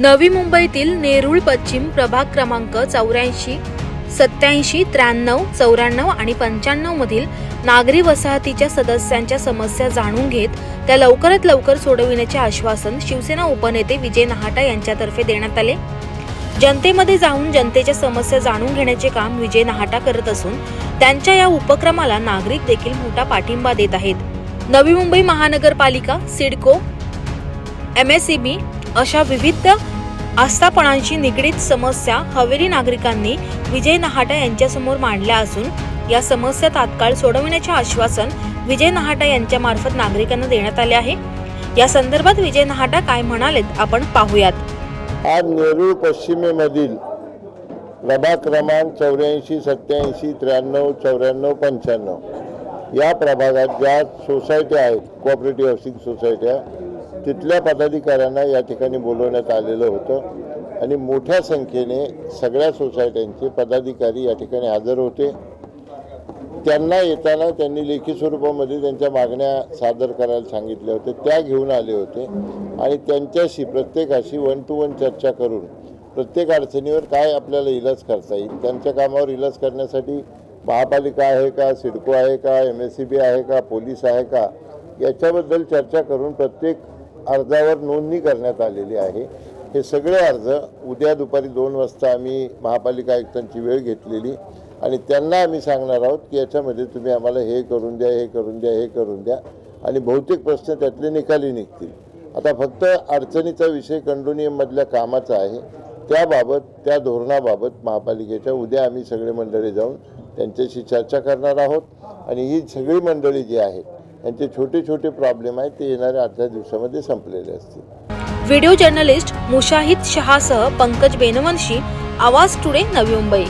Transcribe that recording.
नवी मुंबईतील नेरूळ पश्चिम प्रभाग क्रमांक 84, 87, 93, 94 आणि 95 मधील नागरी वसाहतीच्या सदस्यांच्या समस्या जाणून घेत त्या लवकरात लवकर सोडविण्याचे आश्वासन शिवसेना उपनेते विजय नहाटा यांच्यातर्फे देण्यात आले। जनतेमध्ये जाऊन जनतेच्या समस्या जाणून घेण्याचे काम विजय नहाटा करत असून त्यांच्या या उपक्रमाला नागरिक देखील मोठा पाठिंबा देत आहेत। नवी मुंबई महानगरपालिका, सिडको, MSEB अशा विविध आस्थापनांशी निगडीत समस्या हवेली नागरिकांनी विजय नहाटा यांच्यासमोर मांडल्या असून या समस्या तात्काळ सोडविण्याचे आश्वासन विजय नहाटा यांच्या मार्फत नागरिकांना देण्यात आले आहे। या संदर्भात विजय नहाटा काय म्हणालेत आपण पाहूयात। आज नेरूळ पश्चिमेमधील प्रभाग क्रमांक 84, 87, 93, 94, 95 या प्रभागात ज्या सोसायट्या आहेत, कोऑपरेटिव्ह हाऊसिंग सोसायट्या, तिथल्या पदाधिकाऱ्यांना या ठिकाणी बोलवण्यात आलेलं होतं आणि मोठ्या संख्येने सगळ्या सोसायट्यांचे पदाधिकारी या ठिकाणी हजर होते। त्यांना येताना त्यांनी लेखी स्वरूपामध्ये त्यांच्या मागण्या सादर करायला सांगितल्या होत्या, त्या घेऊन आले होते आणि त्यांच्याशी प्रत्येकाशी 1 to 1 चर्चा करून प्रत्येक अडचणीवर काय आपल्याला इलाज करता येईल, त्यांच्या कामावर इलाज करण्यासाठी महापालिका आहे का, सिडको आहे का, MSEB आहे का, पोलीस आहे का, याच्याबद्दल चर्चा करून प्रत्येक अर्जावर नोंदणी करण्यात आलेली आहे। हे सगळे अर्ज उद्या दुपारी 2 वाजता आम्ही महापालिका आयुक्तांची वेळ घेतलेली आणि त्यांना आम्ही सांगणार आहोत की याच्यामध्ये तुम्ही आम्हाला हे करून द्या, हे करून द्या, हे करून द्या आणि बहुतेक प्रश्न त्यातले निकाली निघतील। आता फक्त अडचणीचा विषय कंडोनियममधल्या कामाचा आहे, त्याबाबत त्या धोरणाबाबत महापालिकेच्या उद्या आम्ही सगळे मंडळी जाऊन त्यांच्याशी चर्चा करणार आहोत आणि ही सगळी मंडळी जी आहेत यांचे छोटे छोटे प्रॉब्लेम आहेत ते येणाऱ्या 8 दिवसामध्ये संपलेले असतील। व्हिडिओ जर्नलिस्ट मुशाहिद शहासह पंकज बेनवंशी, आवाज टुडे, नवी मुंबई।